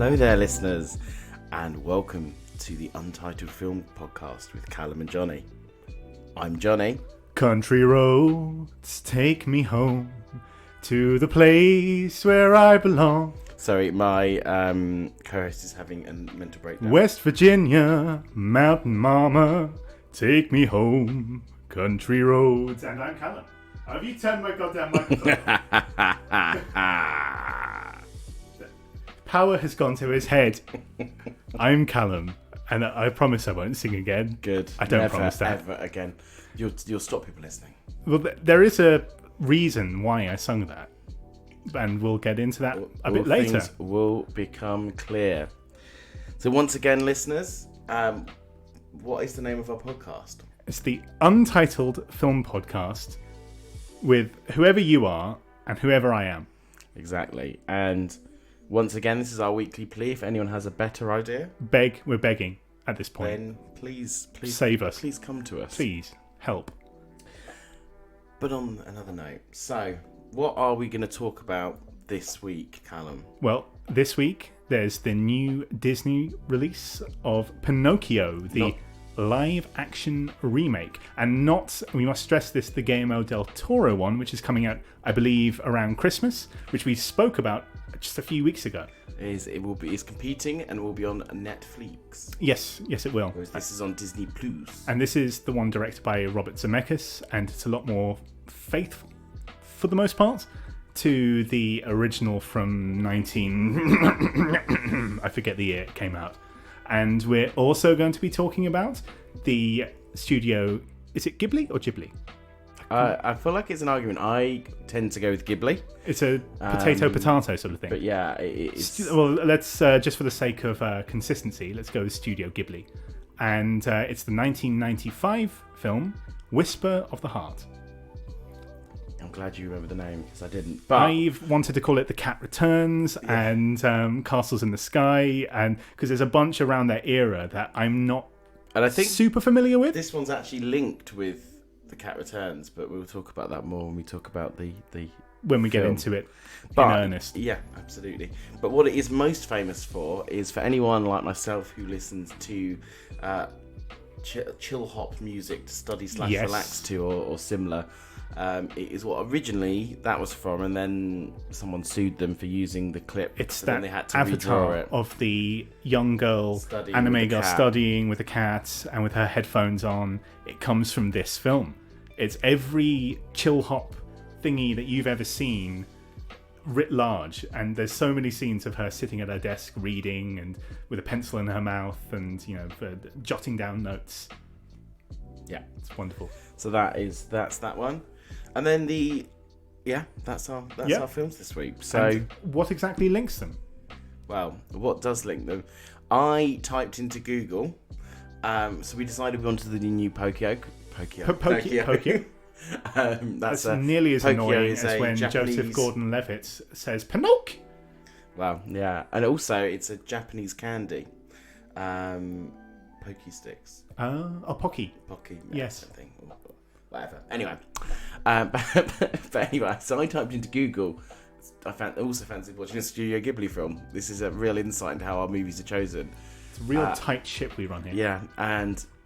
Hello there, listeners, and welcome to the Untitled Film Podcast with Callum and Johnny. I'm Johnny. Country roads take me home to the place where I belong. Sorry, my co-host is having a mental breakdown. West Virginia, mountain mama, take me home. Country roads. And I'm Callum. Have you turned my goddamn microphone? Power has gone to his head. I'm Callum, and I promise I won't sing again. Good. I don't Never, promise that. Ever again. You'll stop people listening. Well, there is a reason why I sung that, and we'll get into that a bit later. Things will become clear. So once again, listeners, what is the name of our podcast? It's the Untitled Film Podcast with whoever you are and whoever I am. Exactly. And once again, this is our weekly plea. If anyone has a better idea, We're begging at this point. then please Save us. Please come to us. Please help. But on another note, so what are we going to talk about this week, Callum? Well, this week there's the new Disney release of Pinocchio, the live-action remake, and not, we must stress this, the Guillermo del Toro one, which is coming out, I believe, around Christmas, which we spoke about just a few weeks ago. It's competing and will be on Netflix. Yes, it will. Whereas this is on Disney Plus. And this is the one directed by Robert Zemeckis, and it's a lot more faithful, for the most part, to the original from I forget the year it came out. And we're also going to be talking about the studio. Is it Ghibli or Ghibli? I feel like it's an argument. I tend to go with Ghibli. It's a potato sort of thing. But yeah, it's... Well, let's, just for the sake of consistency, let's go with Studio Ghibli. And it's the 1995 film, Whisper of the Heart. I'm glad you remember the name, because I didn't. But I've wanted to call it The Cat Returns and Castles in the Sky, and because there's a bunch around that era that I'm not I think super familiar with. This one's actually linked with The Cat Returns, but we'll talk about that more when we talk about the when we get film. into it But, in earnest. Yeah, absolutely. But what it is most famous for is for anyone like myself who listens to chill hop music to study / relax to or similar. It is what originally that was from, and then someone sued them for using the clip. It's so that then they had to avatar redraw it. of the young girl, anime girl, studying with a cat and with her headphones on. It comes from this film. It's every chill hop thingy that you've ever seen writ large, and there's so many scenes of her sitting at her desk reading and with a pencil in her mouth and jotting down notes. Yeah, it's wonderful. So that's that one. And then that's our films this week. So and what exactly links them? Well, what does link them? I typed into Google, so we decided we wanted the new Pinocchio. That's nearly as annoying as when Japanese... Joseph Gordon-Levitt says Pinocchio. Wow, yeah, and also it's a Japanese candy, Pokey sticks. Pocky. Pocky, yes. Something. Whatever. Anyway, but anyway, so I typed into Google. I also fancied watching a Studio Ghibli film. This is a real insight into how our movies are chosen. It's a real tight ship we run here. Yeah,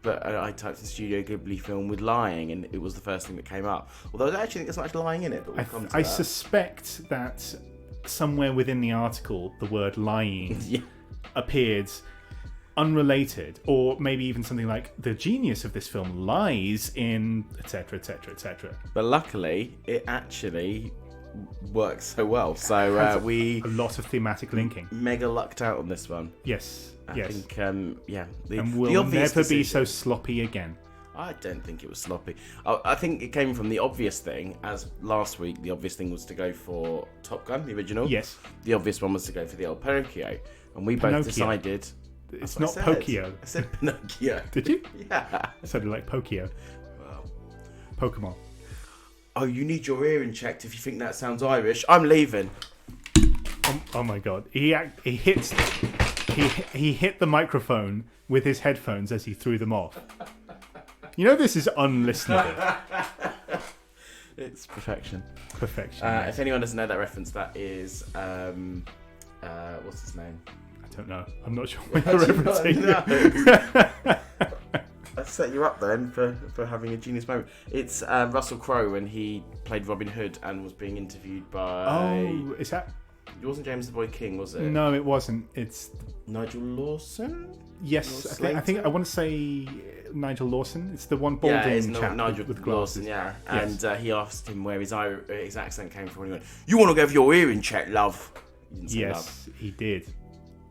but I typed in Studio Ghibli film with lying, and it was the first thing that came up. Although I actually think there's not much lying in it, but we'll come to that. I suspect that somewhere within the article, the word lying appeared unrelated, or maybe even something like the genius of this film lies in etc etc. But luckily it actually works so well, so a lot of thematic linking. Mega lucked out on this one. I think and we'll never be so sloppy again. I don't think it was sloppy. I think it came from the obvious thing, as last week the obvious thing was to go for Top Gun, the original. Yes. The obvious one was to go for the old Pinocchio, and we both decided. It's not Pokio. I said Pinocchio. Did you? Yeah. I sounded like Pokio. Wow. Pokemon. Oh, you need your hearing checked if you think that sounds Irish. I'm leaving. Oh my god. He hit the microphone with his headphones as he threw them off. You know this is unlistenable. It's perfection. Perfection. If anyone doesn't know that reference, that is what's his name? don't know. I'm not sure what you're referencing. I set you up then for having a genius moment. It's Russell Crowe when he played Robin Hood and was being interviewed by... Oh, is that... It wasn't James the Boy King, was it? No, it wasn't. It's... Nigel Lawson? Yes, I think I want to say Nigel Lawson. It's the one balding chap Nigel with glasses. Lawson, yeah. Yes. And he asked him where his accent came from. And he went, "You want to go for your hearing check, love?" He didn't say love. He did.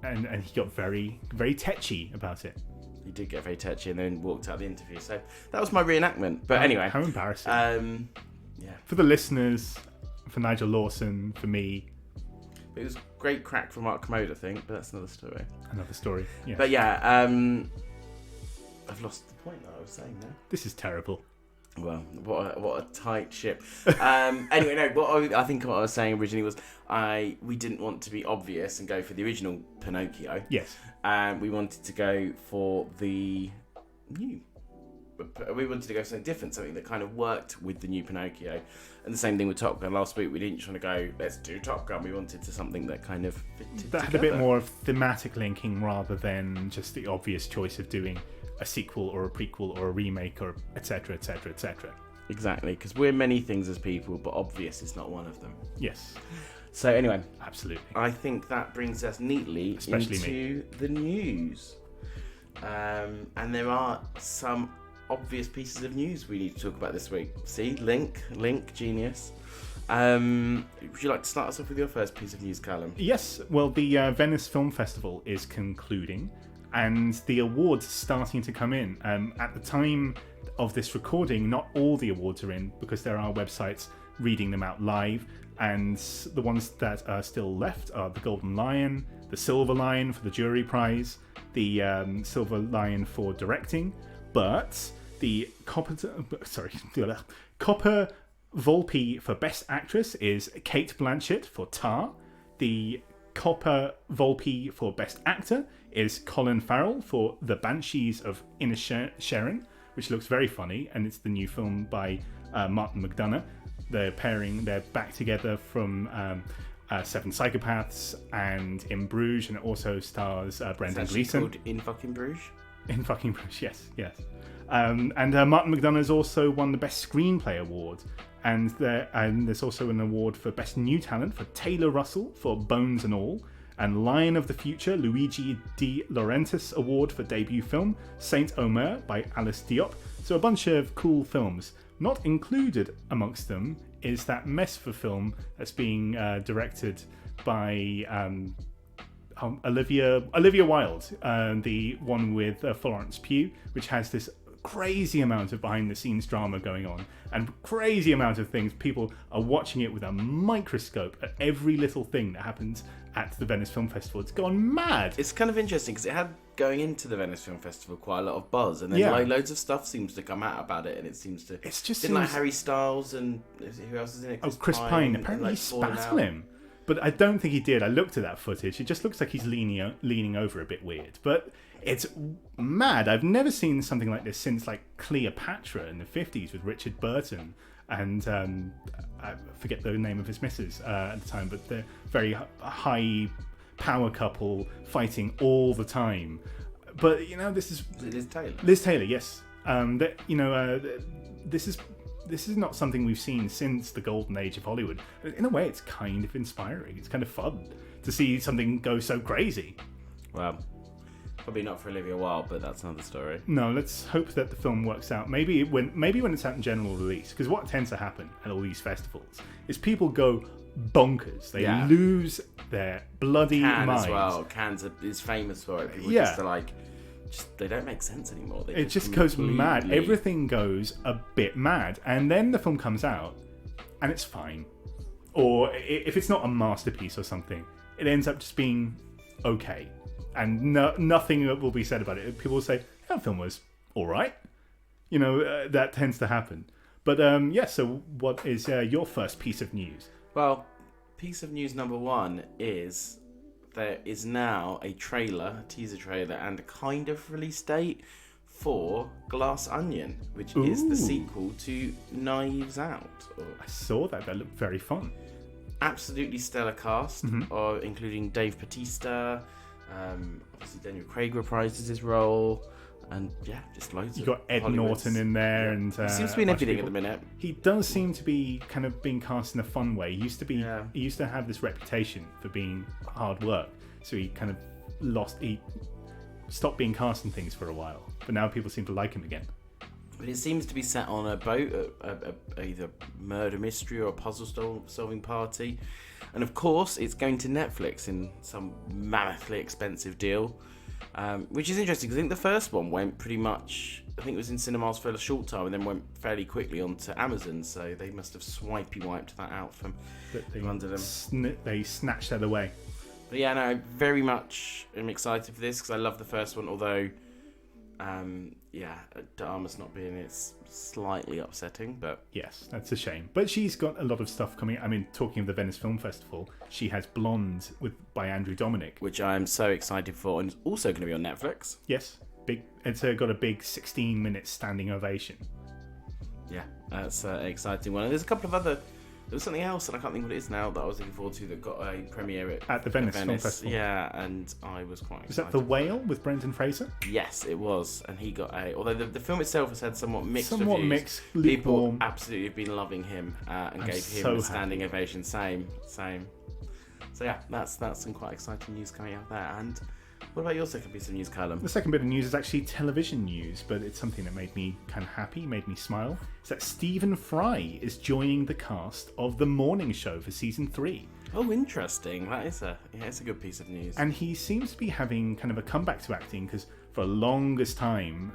And he got very, very tetchy about it. He did get very touchy and then walked out of the interview. So that was my reenactment. But anyway. How embarrassing. Yeah. For the listeners, for Nigel Lawson, for me. It was great crack from Mark Commode, I think, but that's another story. Yeah. But yeah, I've lost the point that I was saying now. This is terrible. Well, what a tight ship. Anyway, no, I think what I was saying originally was we didn't want to be obvious and go for the original Pinocchio. Yes. We wanted to go for the new. We wanted to go for something different, something that kind of worked with the new Pinocchio. And the same thing with Top Gun. Last week we didn't try to go, let's do Top Gun. We wanted to something that kind of fitted that had a bit more of thematic linking rather than just the obvious choice of doing a sequel or a prequel or a remake or etc, etc, etc. Exactly, because we're many things as people, but obvious is not one of them. Yes. So anyway, absolutely. I think that brings us neatly into the news. And there are some obvious pieces of news we need to talk about this week. See, link, genius. Would you like to start us off with your first piece of news, Callum? Yes. Well, the Venice Film Festival is concluding, and the awards are starting to come in. At the time of this recording, not all the awards are in because there are websites reading them out live, and the ones that are still left are the Golden Lion, the Silver Lion for the jury prize, the Silver Lion for directing, but the Copper Volpe for Best Actress is Kate Blanchett for Tar. The Copper Volpe for Best Actor is Colin Farrell for The Banshees of Inisherin, which looks very funny, and it's the new film by Martin McDonagh. They're back together from Seven Psychopaths and In Bruges, and it also stars Brendan Gleeson. Called In Fucking Bruges? In Fucking Bruges, yes. And Martin McDonagh has also won the Best Screenplay Award. And there's also an award for Best New Talent for Taylor Russell for Bones and All. And Lion of the Future, Luigi De Laurentiis Award for Debut Film, Saint Omer by Alice Diop. So a bunch of cool films. Not included amongst them is that Mesfer film that's being directed by Olivia Wilde, the one with Florence Pugh, which has this crazy amount of behind-the-scenes drama going on and crazy amount of things. People are watching it with a microscope at every little thing that happens at the Venice Film Festival. It's gone mad. It's kind of interesting because it had, going into the Venice Film Festival, quite a lot of buzz, and then loads of stuff seems to come out about it, and it seems to... It's just didn't like Harry Styles and who else is in it? Chris Pine. Apparently he spat on him. But I don't think he did. I looked at that footage. It just looks like he's leaning over a bit weird. But it's mad. I've never seen something like this since like Cleopatra in the 50s with Richard Burton and I forget the name of his missus at the time, but they're very high power couple fighting all the time. But this is Liz Taylor. Liz Taylor, yes. This is not something we've seen since the golden age of Hollywood. In a way, it's kind of inspiring. It's kind of fun to see something go so crazy. Well, probably not for Olivia Wilde, but that's another story. No, let's hope that the film works out. Maybe when it's out in general release, because what tends to happen at all these festivals is people go bonkers. They lose their bloody minds. As well. Cannes is famous for it. People they don't make sense anymore. It just goes mad. Everything goes a bit mad. And then the film comes out and it's fine. Or if it's not a masterpiece or something, it ends up just being okay. And nothing will be said about it. People will say, that film was all right. That tends to happen. But so what is your first piece of news? Well, piece of news number one is there is now a teaser trailer, and a kind of release date for Glass Onion, which is the sequel to Knives Out. I saw that. That looked very fun. Absolutely stellar cast, including Dave Bautista, Obviously, Daniel Craig reprises his role. And yeah, just loads. You got Ed Norton in there, and he seems to be in everything at the minute. He does seem to be kind of being cast in a fun way. He used to be. He used to have this reputation for being hard work, so he kind of He stopped being cast in things for a while, but now people seem to like him again. But it seems to be set on a boat, either murder mystery or a puzzle-solving party, and of course, it's going to Netflix in some mammothly expensive deal. Which is interesting because I think the first one went pretty much. I think it was in cinemas for a short time and then went fairly quickly onto Amazon. So they must have wiped that out from under them. They snatched that away. But yeah, no, I very much am excited for this because I love the first one. Although, Dharma's not being it's slightly upsetting, but yes, that's a shame. But she's got a lot of stuff coming. I mean, talking of the Venice Film Festival, she has Blonde by Andrew Dominik, which I am so excited for, and it's also going to be on Netflix. Yes, big. It's got a big 16-minute standing ovation. Yeah, that's an exciting one. And there's a couple of other. There was something else, and I can't think what it is now, that I was looking forward to that got a premiere at the Venice Film Festival. Yeah, and I was quite excited. Was that The Whale with Brendan Fraser? Yes, it was, and he got a. Although the film itself has had somewhat mixed reviews. Somewhat mixed, lukewarm. People absolutely have been loving him and gave him a standing ovation. Same. So yeah, that's some quite exciting news coming out there. And what about your second piece of news, Callum? The second bit of news is actually television news, but it's something that made me kind of happy, made me smile. It's that Stephen Fry is joining the cast of The Morning Show for season 3. Oh, interesting. That is it's a good piece of news. And he seems to be having kind of a comeback to acting because for the longest time,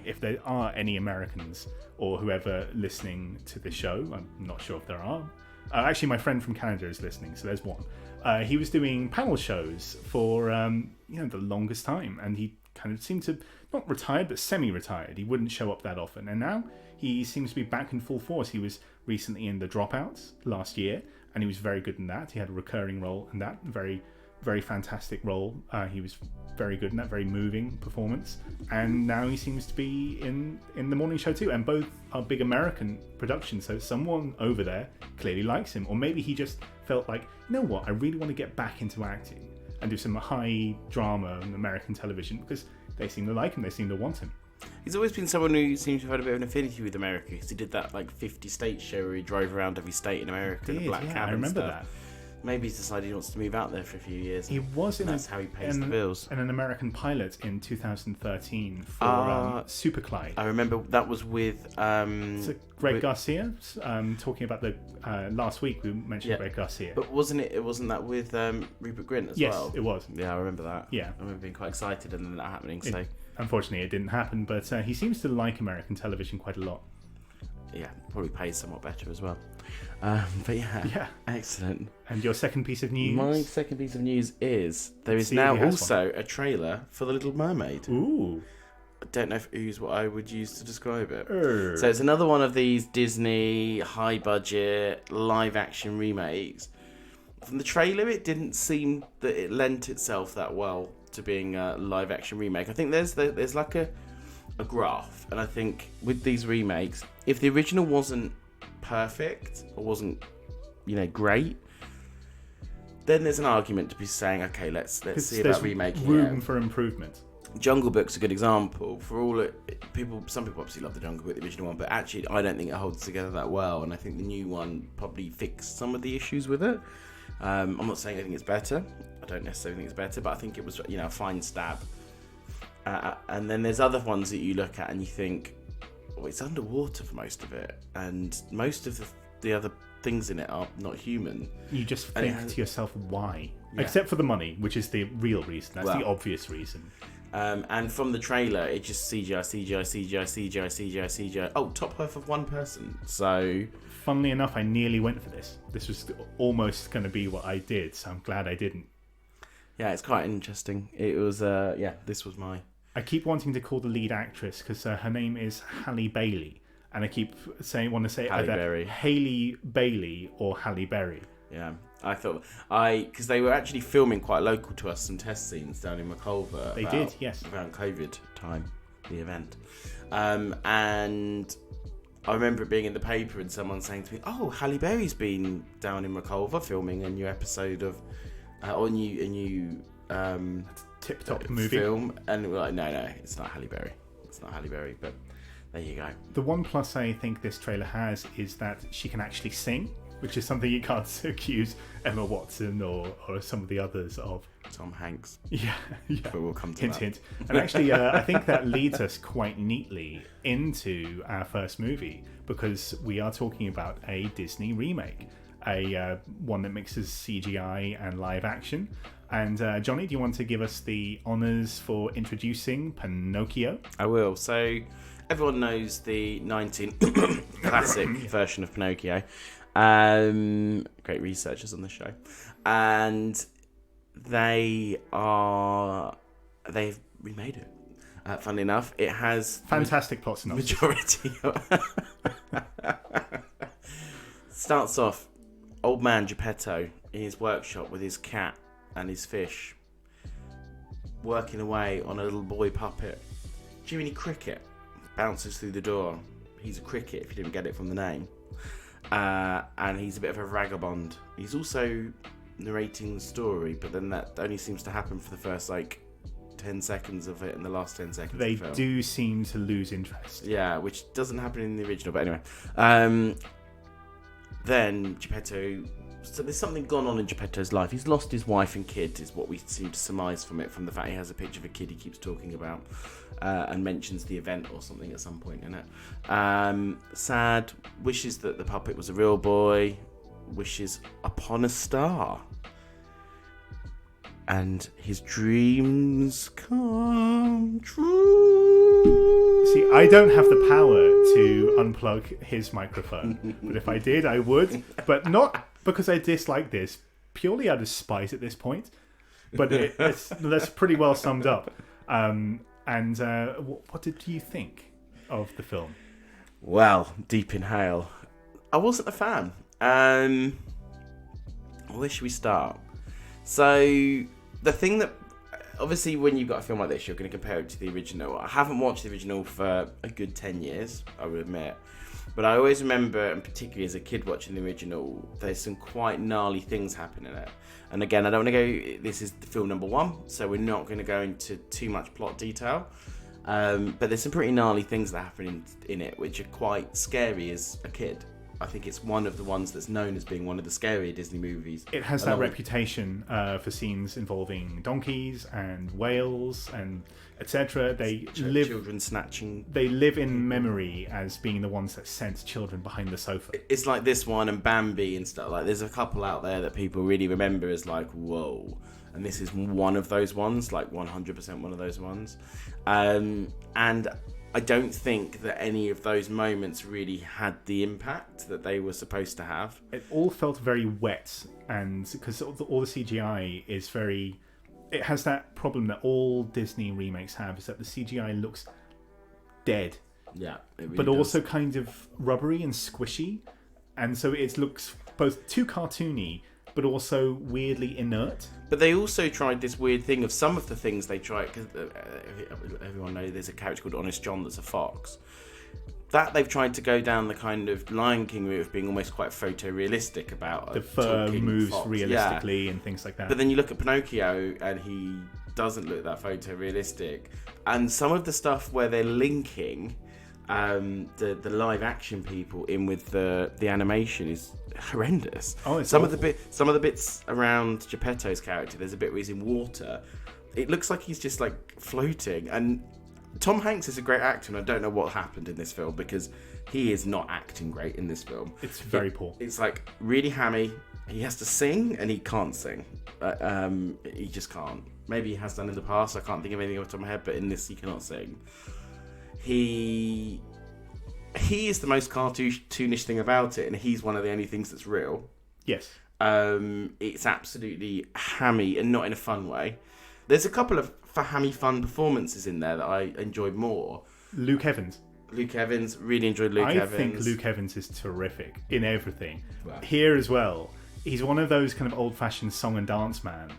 if there are any Americans or whoever listening to the show, I'm not sure if there are. Actually, my friend from Canada is listening, so there's one. He was doing panel shows for the longest time, and he kind of seemed to not retired but semi-retired. He wouldn't show up that often, and now he seems to be back in full force. He was recently in The Dropouts last year, and he was very good in that. He had a recurring role in that, very, very fantastic role. He was very good in that, very moving performance, and now he seems to be in The Morning Show too. And both are big American productions, so someone over there clearly likes him, or maybe he just felt like, you know what, I really want to get back into acting and do some high drama on American television because they seem to like him, they seem to want him. He's always been someone who seems to have had a bit of an affinity with America because he did that 50 state show where he drove around every state in America in a black cab. I remember that. Maybe he's decided he wants to move out there for a few years. He was that's how he pays the bills. And an American pilot in 2013 for Super Clyde. I remember that was with Greg Garcia. Talking about the last week we mentioned Greg Garcia. But wasn't that with Rupert Grint as well? Yes, it was. Yeah, I remember that. Yeah, I remember being quite excited and then that happening. Unfortunately, it didn't happen. But he seems to like American television quite a lot. Yeah, probably pays somewhat better as well. But yeah, excellent. And your second piece of news? My second piece of news is there is now also a trailer for The Little Mermaid. Ooh. I don't know if ooh's what I would use to describe it. So it's another one of these Disney high-budget live-action remakes. From the trailer, it didn't seem that it lent itself that well to being a live-action remake. I think there's like a graph, and I think with these remakes, if the original wasn't perfect or wasn't great, then there's an argument to be saying, okay, let's see about remaking room for improvement. Jungle Book's a good example. For all some people obviously love the Jungle Book, the original one, but actually I don't think it holds together that well, and I think the new one probably fixed some of the issues with it. I'm not saying I think it's better. I don't necessarily think it's better, but I think it was a fine stab. And then there's other ones that you look at and you think, it's underwater for most of it, and most of the other things in it are not human. You just think to yourself, why? Yeah. Except for the money, which is the real reason. That's the obvious reason. And from the trailer, it just CGI. Oh, top half of one person. So, funnily enough, I nearly went for this. This was almost going to be what I did, so I'm glad I didn't. Yeah, it's quite interesting. It was, this was my... I keep wanting to call the lead actress because her name is Halle Bailey, and I keep want to say either Hailey Bailey or Halle Berry. Yeah, I thought because they were actually filming quite local to us some test scenes down in McCulver. They did, yes, around COVID time, the event, and I remember it being in the paper and someone saying to me, "Oh, Halle Berry's been down in McCulver filming a new episode of, or a new tip-top movie film, and we're like, no, it's not Halle Berry. It's not Halle Berry, but there you go. The one plus I think this trailer has is that she can actually sing, which is something you can't accuse Emma Watson or some of the others of. Tom Hanks. Yeah. But we'll come to that. Hint. And actually, I think that leads us quite neatly into our first movie, because we are talking about a Disney remake, a one that mixes CGI and live action. And Johnny, do you want to give us the honours for introducing Pinocchio? I will. So everyone knows the 19 classic version of Pinocchio. Great researchers on the show, and they've remade it. Funnily enough, it has fantastic plot synopsis. Majority starts off old man Geppetto in his workshop with his cat and his fish, working away on a little boy puppet. Jiminy Cricket bounces through the door. He's a cricket, if you didn't get it from the name. And he's a bit of a vagabond. He's also narrating the story, but then that only seems to happen for the first 10 seconds of it, and the last 10 seconds they of the film. do seem to lose interest. Yeah, which doesn't happen in the original, but anyway. Then Geppetto, so there's something gone on in Geppetto's life. He's lost his wife and kid, is what we seem to surmise from it, from the fact he has a picture of a kid he keeps talking about, and mentions the event or something at some point in it. Sad, wishes that the puppet was a real boy, wishes upon a star, and his dreams come true. See, I don't have the power to unplug his microphone, but if I did, I would. But not because I dislike this, purely out of spite at this point. But that's pretty well summed up. And what did you think of the film? Well, deep inhale. I wasn't a fan. Where should we start? So, the thing that... Obviously, when you've got a film like this, you're going to compare it to the original. I haven't watched the original for a good 10 years, I would admit. But I always remember, and particularly as a kid watching the original, there's some quite gnarly things happening in it. And again, I don't want to go... This is film number 1, so we're not going to go into too much plot detail. But there's some pretty gnarly things that happen in it, which are quite scary as a kid. I think it's one of the ones that's known as being one of the scarier Disney movies. It has that reputation for scenes involving donkeys and whales and etc. Children snatching. They live in memory as being the ones that sent children behind the sofa. It's like this one and Bambi and stuff. Like, there's a couple out there that people really remember as like, whoa. And this is one of those ones, like 100% one of those ones. And I don't think that any of those moments really had the impact that they were supposed to have. It all felt very wet, and because all the CGI is very... It has that problem that all Disney remakes have, is that the CGI looks dead. Yeah, it really but does. also kind of rubbery and squishy. And so it looks both too cartoony, but also weirdly inert. But they also tried this weird thing of some of the things they tried, because everyone knows there's a character called Honest John that's a fox. That they've tried to go down the kind of Lion King route of being almost quite photorealistic about the fur moves fox. realistically and things like that. But then you look at Pinocchio and he doesn't look that photorealistic. And some of the stuff where they're linking the live action people in with the animation is horrendous. Oh, it's some of the bits around Geppetto's character, there's a bit where he's in water. It looks like he's just like floating. And Tom Hanks is a great actor, and I don't know what happened in this film, because he is not acting great in this film. It's very poor. It's like really hammy. He has to sing and he can't sing. He just can't. Maybe he has done in the past. I can't think of anything off the top of my head, but in this he cannot sing. He is the most cartoonish thing about it, and he's one of the only things that's real. Yes. It's absolutely hammy, and not in a fun way. There's a couple of hammy fun performances in there that I enjoyed more. Luke Evans, really enjoyed Luke Evans. I think Luke Evans is terrific in everything. Wow. Here as well, he's one of those kind of old-fashioned song and dance men,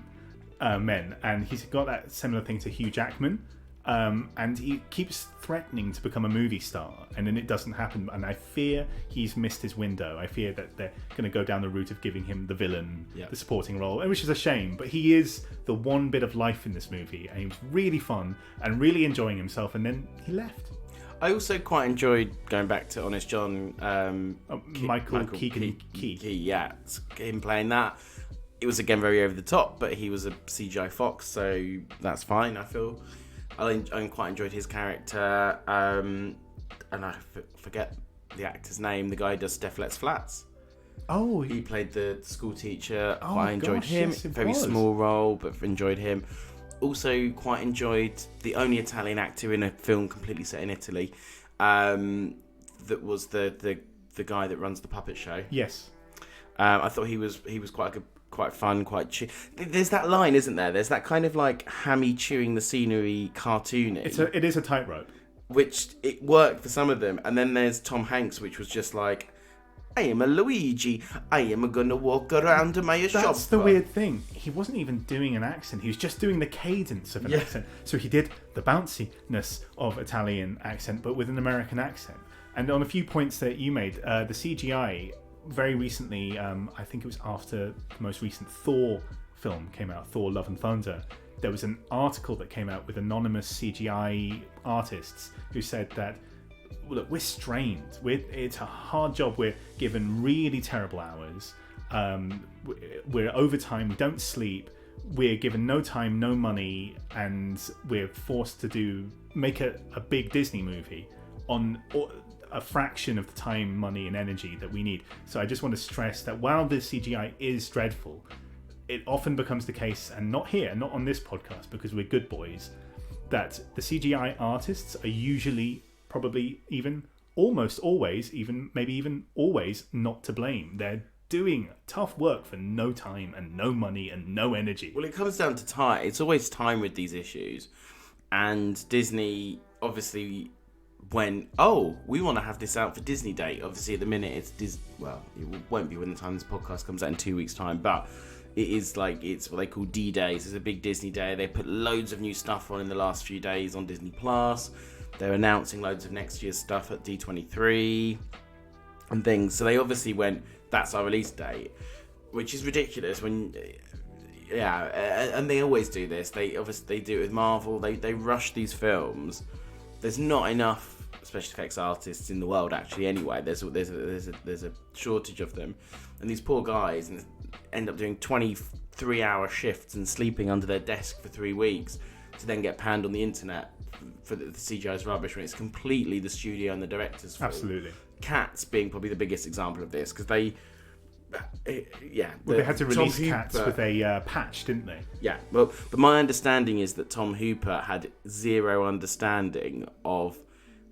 and he's got that similar thing to Hugh Jackman. And he keeps threatening to become a movie star, and then it doesn't happen. And I fear he's missed his window. I fear that they're going to go down the route of giving him the villain, the supporting role, which is a shame. But he is the one bit of life in this movie, and he was really fun and really enjoying himself. And then he left. I also quite enjoyed going back to Honest John. Michael Keegan Key. Yeah, him playing that. It was again very over the top, but he was a CGI fox, so that's fine. I feel. I quite enjoyed his character, and I forget the actor's name. The guy who does Steph Let's Flats. Oh, he played the school teacher. Oh, I enjoyed him. Yes, very small role, but enjoyed him. Also, quite enjoyed the only Italian actor in a film completely set in Italy. That was the guy that runs the puppet show. Yes, I thought he was quite good. Quite fun, there's that line, isn't there? There's that kind of like hammy chewing the scenery cartoony. It is a tightrope. Which it worked for some of them. And then there's Tom Hanks, which was just like, I am a Luigi. I am gonna walk around to my shop. That's the weird thing. He wasn't even doing an accent. He was just doing the cadence of an accent. So he did the bounciness of Italian accent, but with an American accent. And on a few points that you made, the CGI... Very recently, I think it was after the most recent Thor film came out, Thor: Love and Thunder, there was an article that came out with anonymous CGI artists who said that, look, we're strained. It's a hard job. We're given really terrible hours. We're overtime. We don't sleep. We're given no time, no money, and we're forced to make a big Disney movie on a fraction of the time, money, and energy that we need. So I just want to stress that while the CGI is dreadful, it often becomes the case, and not here, not on this podcast, because we're good boys, that the CGI artists are usually, probably even, almost always, maybe even always not to blame. They're doing tough work for no time and no money and no energy. Well, it comes down to time. It's always time with these issues. And Disney, obviously... we want to have this out for Disney Day. Obviously, at the minute, it won't be when the time this podcast comes out in 2 weeks' time, but it's what they call D-Days. It's a big Disney Day. They put loads of new stuff on in the last few days on Disney Plus. They're announcing loads of next year's stuff at D23 and things. So they obviously went, that's our release date, which is ridiculous and they always do this. They do it with Marvel. They rush these films. There's not enough special effects artists in the world, actually. Anyway, there's a shortage of them, and these poor guys end up doing 23-hour shifts and sleeping under their desk for 3 weeks to then get panned on the internet for the CGI's rubbish when it's completely the studio and the director's fault. Absolutely. Cats being probably the biggest example of this, because they had to release Cats with a patch, didn't they? Yeah, well, but my understanding is that Tom Hooper had zero understanding of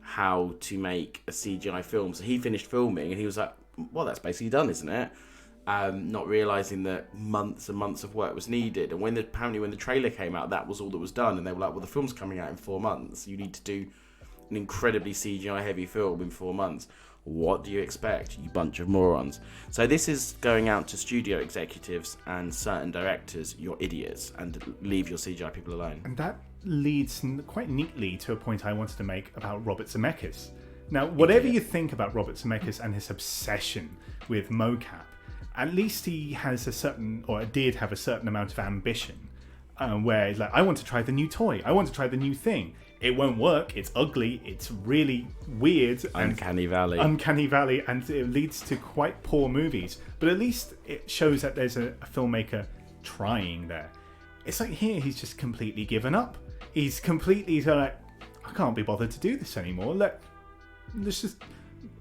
how to make a CGI film. So he finished filming and he was like, well, that's basically done, isn't it? Not realising that months and months of work was needed. And apparently when the trailer came out, that was all that was done. And they were like, well, the film's coming out in 4 months. You need to do an incredibly CGI heavy film in 4 months. What do you expect, you bunch of morons? So this is going out to studio executives and certain directors, you're idiots, and leave your CGI people alone. And that leads quite neatly to a point I wanted to make about Robert Zemeckis. Now, whatever you think about Robert Zemeckis and his obsession with mocap, at least he has did have a certain amount of ambition, where he's like, I want to try the new toy, I want to try the new thing. It won't work, it's ugly, it's really weird. Uncanny Valley, and it leads to quite poor movies. But at least it shows that there's a filmmaker trying there. It's like here, he's just completely given up. He's like, I can't be bothered to do this anymore. Let's just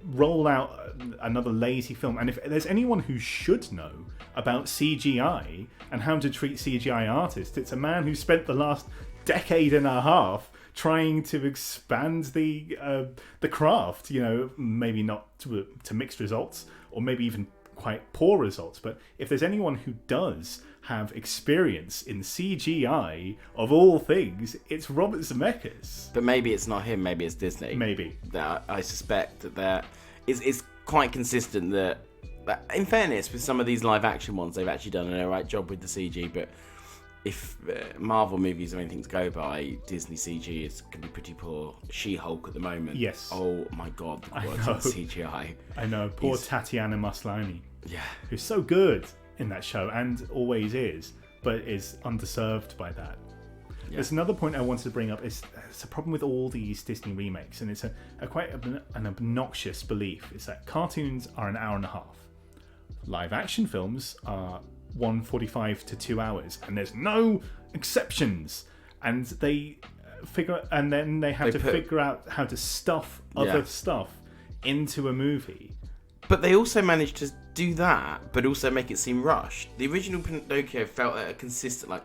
roll out another lazy film. And if there's anyone who should know about CGI and how to treat CGI artists, it's a man who spent the last decade and a half trying to expand the craft, maybe not to mixed results, or maybe even quite poor results. But if there's anyone who does have experience in CGI, of all things, it's Robert Zemeckis. But maybe it's not him, maybe it's Disney. Maybe. I suspect that it's quite consistent that, in fairness, with some of these live action ones, they've actually done an alright job with the CG, but if Marvel movies are anything to go by, Disney CG can be pretty poor. She-Hulk at the moment. Yes. Oh my god, the quality of CGI. I know. Poor Tatiana Maslany. Yeah. Who's so good in that show and always is, but is underserved by that. Yeah. There's another point I wanted to bring up. It's a problem with all these Disney remakes, and it's quite an obnoxious belief. It's that cartoons are an hour and a half. Live action films are 1:45 to 2 hours, and there's no exceptions. And they figure out how to stuff other stuff into a movie. But they also managed to do that, but also make it seem rushed. The original Pinocchio felt at a consistent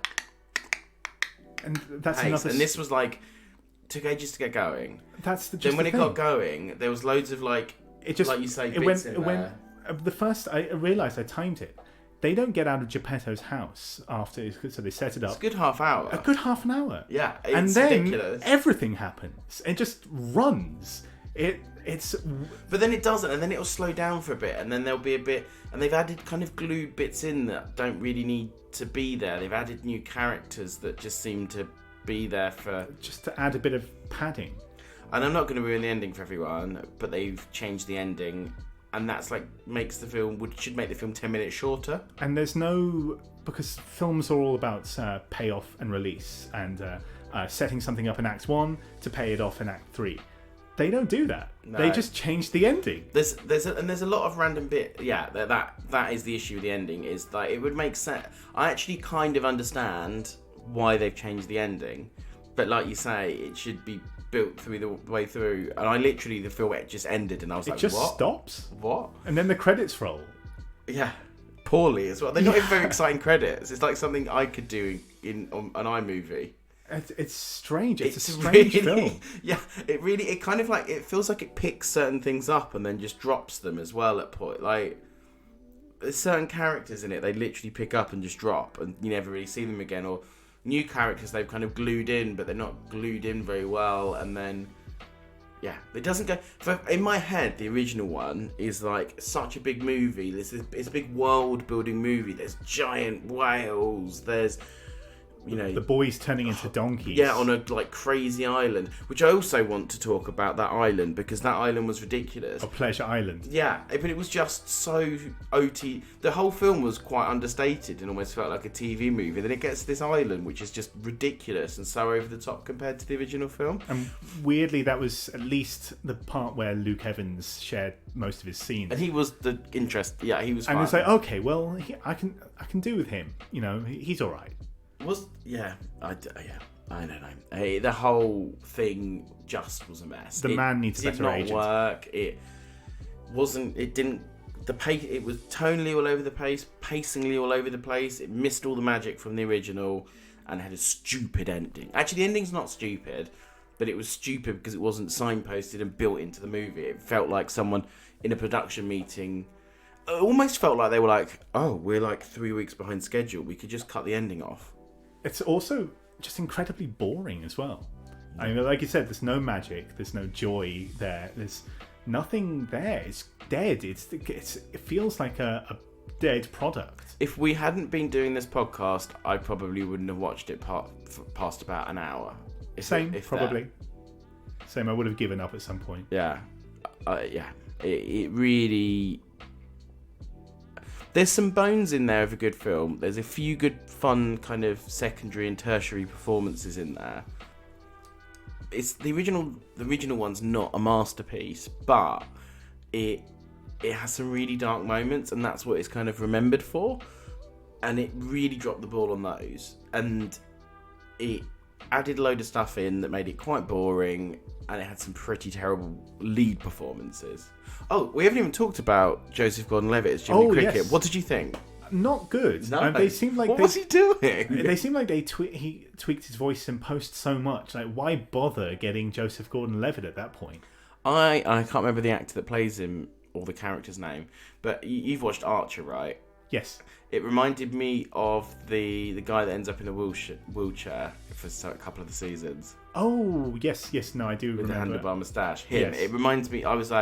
and that's pace, another. And this was took ages to get going. Then when it got going, there was loads of it just, like you say, bits in there. The first I realised I timed it. They don't get out of Geppetto's house after, so they set it up. It's a good half hour. A good half an hour. Yeah, it's and then ridiculous. Everything happens. It just runs. It's. But then it doesn't, and then it'll slow down for a bit, and then there'll be a bit, and they've added kind of glued bits in that don't really need to be there. They've added new characters that just seem to be there for just to add a bit of padding. And I'm not going to ruin the ending for everyone, but they've changed the ending. And that's should make the film 10 minutes shorter. And there's because films are all about payoff and release and setting something up in Act 1 to pay it off in Act 3. They don't do that. No. They just change the ending. There's a lot of random bit. Yeah, that is the issue with the ending. Is that it would make sense. I actually kind of understand why they've changed the ending, but like you say, it should be built through the way through, and the film just ended, and I was what? It just stops. What? And then the credits roll. Yeah, poorly as well. They're not even very exciting credits. It's like something I could do on an iMovie. It's strange. It's a strange film. Yeah, it kind of it feels like it picks certain things up and then just drops them as well at point. There's certain characters in it they literally pick up and just drop, and you never really see them again, or new characters they've kind of glued in, but they're not glued in very well, and then it doesn't go. In my head, the original one is such a big movie. It's a big world building movie. There's giant whales. There's the boys turning into donkeys. Yeah, on a crazy island, which I also want to talk about that island, because that island was ridiculous. Pleasure Island. Yeah, but it was just so OT. The whole film was quite understated and almost felt like a TV movie. Then it gets to this island, which is just ridiculous and so over the top compared to the original film. And weirdly, that was at least the part where Luke Evans shared most of his scenes. And he was the interest. Yeah, he was. And it's okay, well, I can do with him. He's all right. I don't know. The whole thing just was a mess. The man needs a better agent. It did not work. It wasn't. It didn't. The pace. It was tonally all over the place, pacingly all over the place. It missed all the magic from the original, and had a stupid ending. Actually, the ending's not stupid, but it was stupid because it wasn't signposted and built into the movie. It felt like someone in a production meeting. It almost felt like they were "Oh, we're 3 weeks behind schedule. We could just cut the ending off." It's also just incredibly boring as well. I mean, like you said, there's no magic, there's no joy there, there's nothing there. It's dead. It feels like a dead product. If we hadn't been doing this podcast, I probably wouldn't have watched it past about an hour. Same, probably. Same. I would have given up at some point. Yeah, It really. There's some bones in there of a good film. There's a few good, fun, kind of secondary and tertiary performances in there. It's the original one's not a masterpiece, but it has some really dark moments, and that's what it's kind of remembered for. And it really dropped the ball on those, and it added a load of stuff in that made it quite boring, and it had some pretty terrible lead performances. Oh, we haven't even talked about Joseph Gordon-Levitt as Jimmy Cricket. Yes. What did you think? Not good. No. They seemed like what was he doing? They seemed like he tweaked his voice in post so much. Why bother getting Joseph Gordon-Levitt at that point? I can't remember the actor that plays him or the character's name, but you've watched Archer, right? Yes. It reminded me of the guy that ends up in a wheelchair for a couple of the seasons. Oh, yes. No, I do with remember. With the handlebar moustache. Him. Yes. It reminds me, I was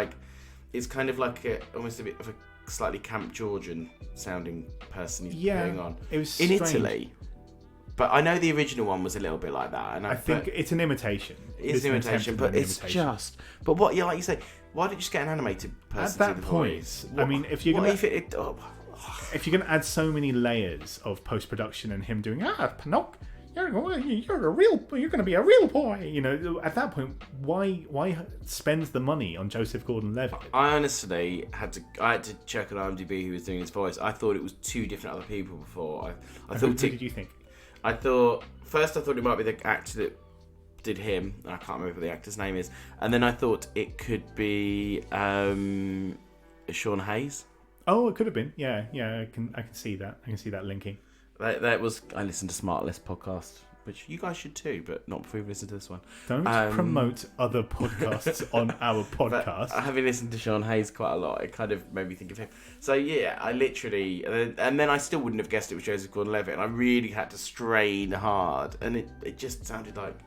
it's kind of like almost a bit of a slightly Camp Georgian sounding person he's going on. It was in strange. Italy. But I know the original one was a little bit like that, and I think it's an imitation. It's an imitation, but it's just. But what, like you say, why don't you just get an animated person at that to do the point? voice? I mean, if you're gonna if you're gonna add so many layers of post production and him doing Pinocchio, you're gonna be a real boy. You know, at that point, why spend the money on Joseph Gordon-Levitt? I honestly had to check on IMDb who was doing his voice. I thought it was two different other people before. I thought. Who did you think? I thought it might be the actor that did him. I can't remember what the actor's name is. And then I thought it could be Sean Hayes. Oh, it could have been. Yeah. I can see that. I can see that linking. That was. I listened to Smart List podcast, which you guys should too, but not before you've listened to this one. Don't promote other podcasts on our podcast. Having listened to Sean Hayes quite a lot, it kind of made me think of him. So yeah, I literally, and then I still wouldn't have guessed it was Joseph Gordon-Levitt, and I really had to strain hard, and it just sounded like,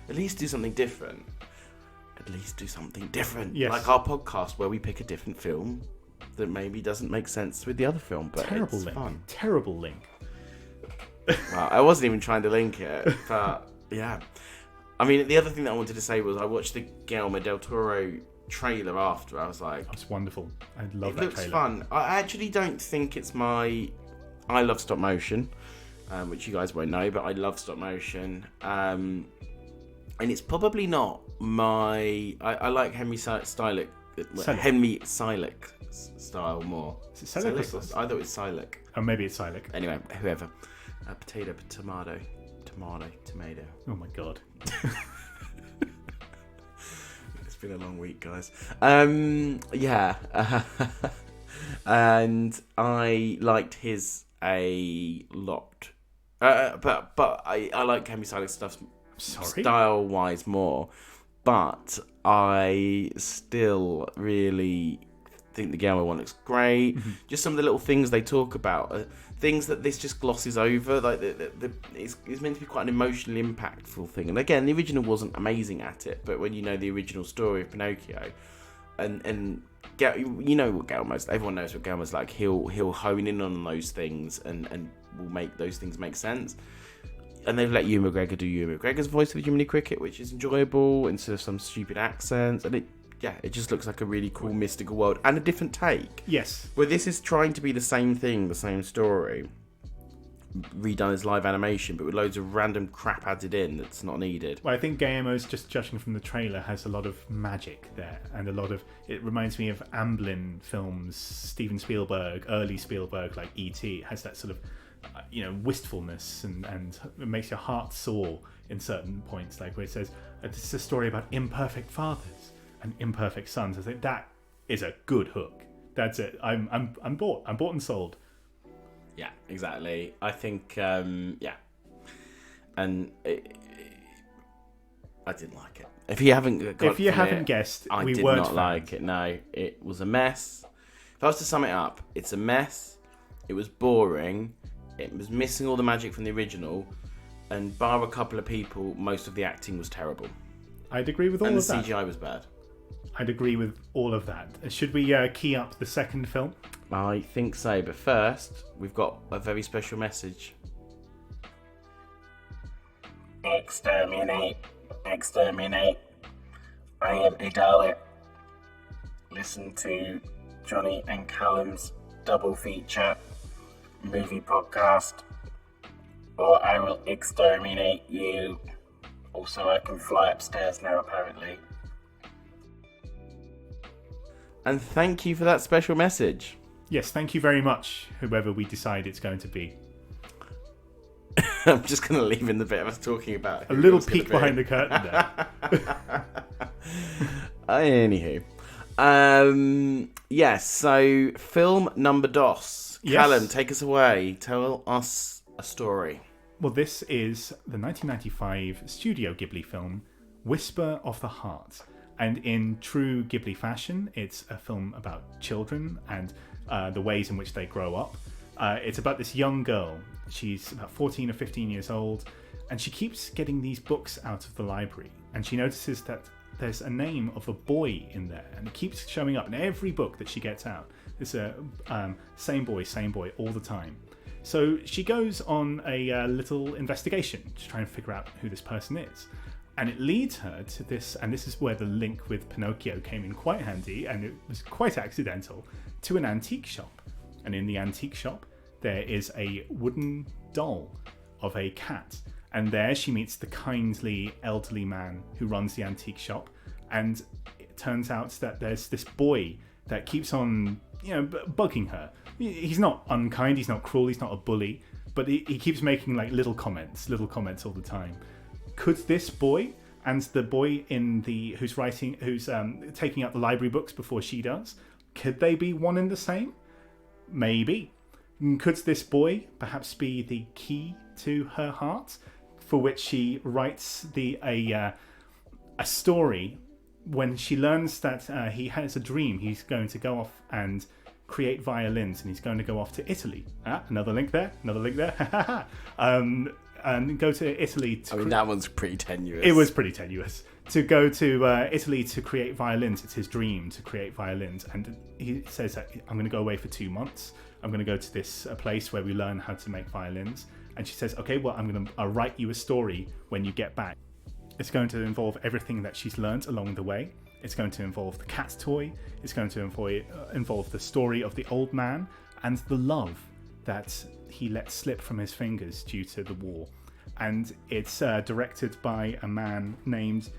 at least do something different. At least do something different. Yes. Like our podcast where we pick a different film that maybe doesn't make sense with the other film, but it's fun. Terrible link. Well, I wasn't even trying to link it, but yeah. I mean, the other thing that I wanted to say was I watched the Guillermo del Toro trailer after. I was like, that's wonderful. I love that trailer. It looks fun. I actually don't think it's my. I love stop motion, which you guys won't know, but I love stop motion. And it's probably not my. I like Henry Selick style more. Is it Selick? I thought it was Selick. Oh, maybe it's Selick. Anyway, whoever. Potato, tomato. Oh my god. It's been a long week, guys. Yeah. And I liked his a lot. But I like Henry Selick's stuff style-wise more. But I still really think the Guillermo one looks great. Mm-hmm. Just some of the little things they talk about, things that this just glosses over. Like it's meant to be quite an emotionally impactful thing. And again, the original wasn't amazing at it, but when you know the original story of Pinocchio, and you know what Guillermo's, everyone knows what Guillermo's like. He'll hone in on those things and will make those things make sense. And they've let Ewan McGregor do Ewan McGregor's voice of Jiminy Cricket, which is enjoyable instead of some stupid accents. And it just looks like a really cool mystical world and a different take. Yes. Where this is trying to be the same thing, the same story, redone as live animation, but with loads of random crap added in that's not needed. Well, I think Guillermo's, just judging from the trailer, has a lot of magic there, and a lot of. It reminds me of Amblin films, Steven Spielberg, early Spielberg, like E.T. It has that sort of, wistfulness, and it makes your heart soar in certain points, like where it says, "This is a story about imperfect fathers and imperfect sons." I think that is a good hook. That's it. I'm bought. I'm bought and sold. Yeah, exactly. I think, and I didn't like it. If you haven't guessed, I did not like it. No, it was a mess. If I was to sum it up, it's a mess. It was boring. It was missing all the magic from the original, and bar a couple of people, most of the acting was terrible. I'd agree with all of that. And the CGI was bad. I'd agree with all of that. Should we key up the second film? I think so, but first, we've got a very special message. Exterminate. Exterminate. I am a Dalek. Listen to Johnny and Callum's double feature movie podcast, or I will exterminate you. Also, I can fly upstairs now, apparently. And thank you for that special message. Yes, thank you very much, whoever we decide it's going to be. I'm just going to leave in the bit of us talking about a little peek behind the curtain there. Anywho. Yes, so film number dos. Yes. Callum, take us away. Tell us a story. Well, this is the 1995 Studio Ghibli film, Whisper of the Heart. And in true Ghibli fashion, it's a film about children and the ways in which they grow up. It's about this young girl. She's about 14 or 15 years old, and she keeps getting these books out of the library. And she notices that there's a name of a boy in there, and it keeps showing up in every book that she gets out. It's a same boy all the time. So she goes on a little investigation to try and figure out who this person is. And it leads her to this, and this is where the link with Pinocchio came in quite handy, and it was quite accidental, to an antique shop. And in the antique shop, there is a wooden doll of a cat. And there she meets the kindly elderly man who runs the antique shop. And it turns out that there's this boy that keeps on, bugging her. He's not unkind, he's not cruel, he's not a bully, but he keeps making like little comments all the time. Could this boy and the boy who's taking out the library books before she does, could they be one and the same? Maybe. Could this boy perhaps be the key to her heart, for which she writes a story when she learns that he has a dream? He's going to go off and create violins, and he's going to go off to Italy. Another link there. And go to Italy. That one's pretty tenuous. It was pretty tenuous. To go to Italy to create violins. It's his dream to create violins. And he says that I'm going to go away for 2 months. I'm going to go to this place where we learn how to make violins. And she says, okay, well, I'll write you a story when you get back. It's going to involve everything that she's learnt along the way. It's going to involve the cat toy. It's going to involve the story of the old man and the love that he let slip from his fingers due to the war. And it's directed by a man named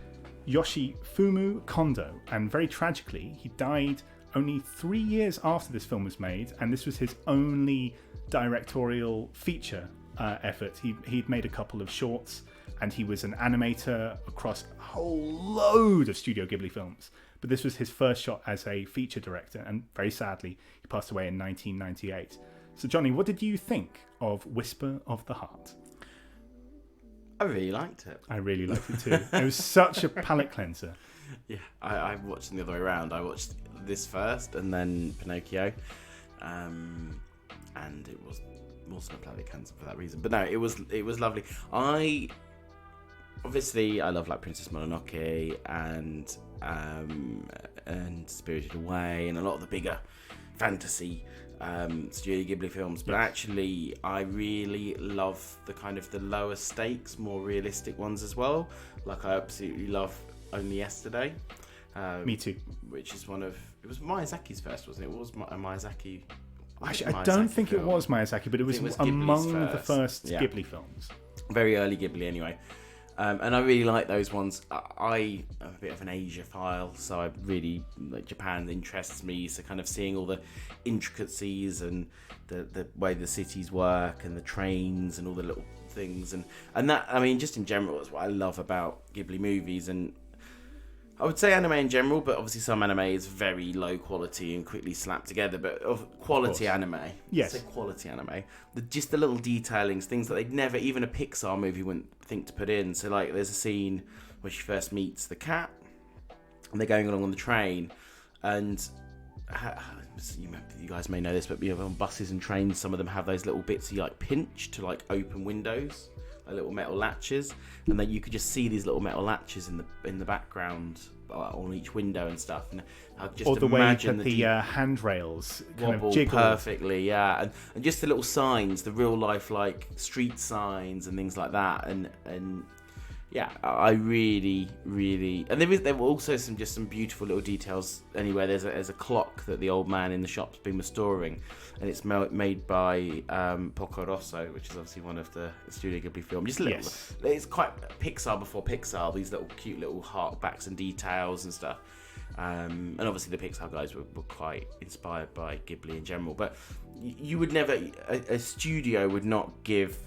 Yoshifumu Kondo. And very tragically, he died only 3 years after this film was made, and this was his only directorial feature effort. He'd made a couple of shorts, and he was an animator across a whole load of Studio Ghibli films. But this was his first shot as a feature director, and very sadly, he passed away in 1998. So, Johnny, what did you think of Whisper of the Heart? I really liked it. I really liked it too. It was such a palate cleanser. Yeah, I watched them the other way around. I watched this first and then Pinocchio, and it was also a palate cleanser for that reason. But no, it was lovely. I love like Princess Mononoke and Spirited Away and a lot of the bigger fantasy Studio Ghibli films, but actually I really love the kind of the lower stakes, more realistic ones as well. Like I absolutely love Only Yesterday. Me too. Which is it was Miyazaki's first, wasn't it? It was a Miyazaki. Actually, I don't think it was Miyazaki, but it was among the first Ghibli films. Very early Ghibli anyway. And I really like those ones. I am a bit of an Asia-phile, so I really like Japan interests me. So kind of seeing all the intricacies and the way the cities work and the trains and all the little things and that, I mean, just in general, that's what I love about Ghibli movies. And I would say anime in general, but obviously some anime is very low quality and quickly slapped together. But of quality anime, yes, say quality anime, just the little detailings, things that they'd never, even a Pixar movie wouldn't think to put in. So like, there's a scene where she first meets the cat, and they're going along on the train, and you guys may know this, but on buses and trains, some of them have those little bits you like pinch to like open windows. Little metal latches, and then you could just see these little metal latches in the background on each window and stuff. And I just or the imagine way that the handrails kind wobble of jiggle perfectly, and just the little signs, the real life like street signs and things like that. And yeah, I really, and there were also some beautiful little details. Anyway, there's a clock that the old man in the shop's been restoring, and it's made by Porco Rosso, which is obviously one of the Studio Ghibli films. Just little, it's quite Pixar before Pixar. These little cute little harkbacks and details and stuff. And obviously the Pixar guys were quite inspired by Ghibli in general. But you would never, a studio would not give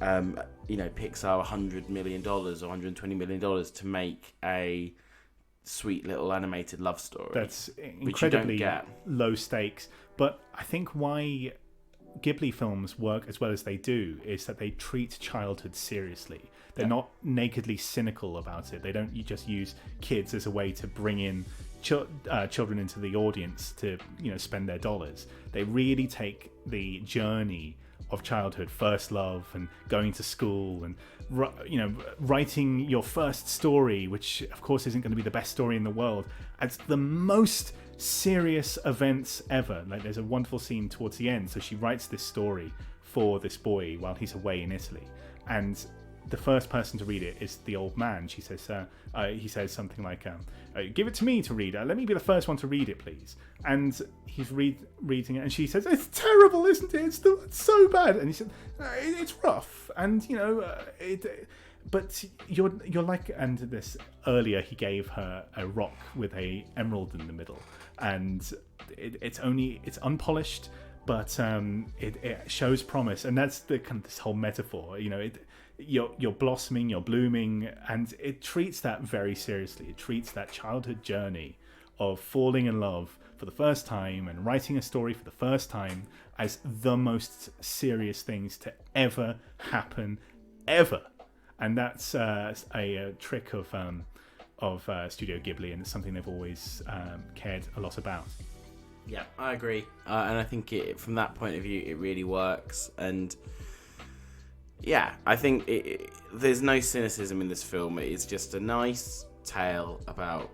Pixar $100 million or $120 million to make a sweet little animated love story. That's incredibly low stakes. But I think why Ghibli films work as well as they do is that they treat childhood seriously. They're not nakedly cynical about it. They don't just use kids as a way to bring in children into the audience to spend their dollars. They really take the journey of childhood, first love, and going to school, and writing your first story, which of course isn't going to be the best story in the world, as the most serious events ever. Like, there's a wonderful scene towards the end. So she writes this story for this boy while he's away in Italy, and the first person to read it is the old man. He says something like, "Give it to me to read. Let me be the first one to read it, please." And he's reading it, and she says, "It's terrible, isn't it? It's so bad." And he said, "It's rough, and but you're like." And this earlier, he gave her a rock with a emerald in the middle, and it's unpolished, but it shows promise, and that's the kind of this whole metaphor. You're blossoming, you're blooming, and it treats that very seriously. It treats that childhood journey of falling in love for the first time and writing a story for the first time as the most serious things to ever happen, ever. And that's a trick of Studio Ghibli, and it's something they've always cared a lot about. Yeah, I agree, and I think from that point of view, it really works. And yeah, I think there's no cynicism in this film. It's just a nice tale about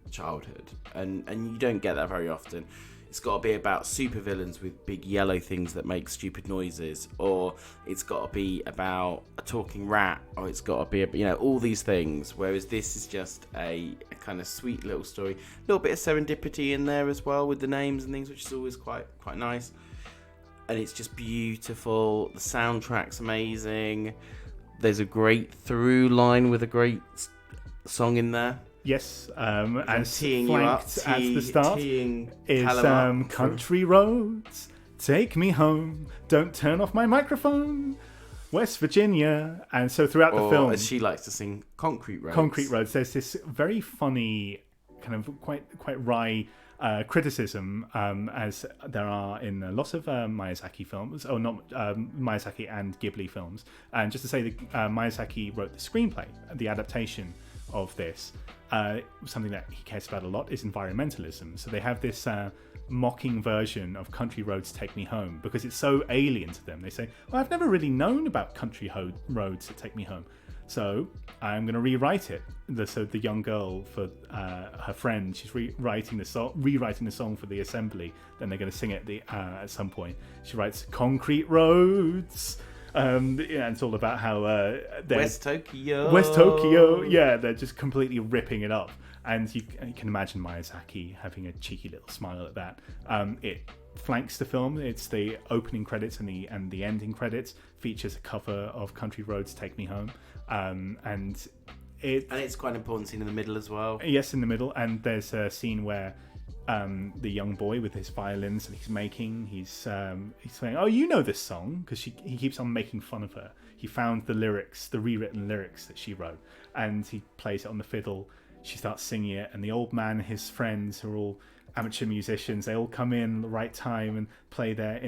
childhood, and you don't get that very often. It's got to be about supervillains with big yellow things that make stupid noises, or it's got to be about a talking rat, or it's got to be all these things. Whereas this is just a kind of sweet little story, a little bit of serendipity in there as well with the names and things, which is always quite nice. And it's just beautiful. The soundtrack's amazing. There's a great through line with a great song in there. Yes, and teeing flanked you up, at the start is Country Roads, Take Me Home, Don't Turn Off My Microphone, West Virginia. And so throughout the film, as she likes to sing, Concrete Roads. Concrete Roads. There's this very funny, kind of quite wry criticism, as there are in a lot of Miyazaki films, or not Miyazaki and Ghibli films. And just to say that Miyazaki wrote the screenplay, the adaptation of this. Something that he cares about a lot is environmentalism. So they have this mocking version of Country Roads Take Me Home because it's so alien to them. They say, well, I've never really known about country roads that take me home. So I'm going to rewrite it. So the young girl, for her friend, she's rewriting the song for the assembly. Then they're going to sing it at some point. She writes Concrete Roads. And it's all about how West Tokyo. Yeah, they're just completely ripping it up, and you can imagine Miyazaki having a cheeky little smile at that. It flanks the film. It's the opening credits and the ending credits features a cover of Country Roads Take Me Home, and it's quite an important scene in the middle as well. Yes, in the middle, and there's a scene where the young boy with his violins that he's making, he's saying, "Oh, you know this song," because he keeps on making fun of her. He found the rewritten lyrics that she wrote, and he plays it on the fiddle. She starts singing it, and the old man and his friends, who are all amateur musicians, they all come in at the right time and play their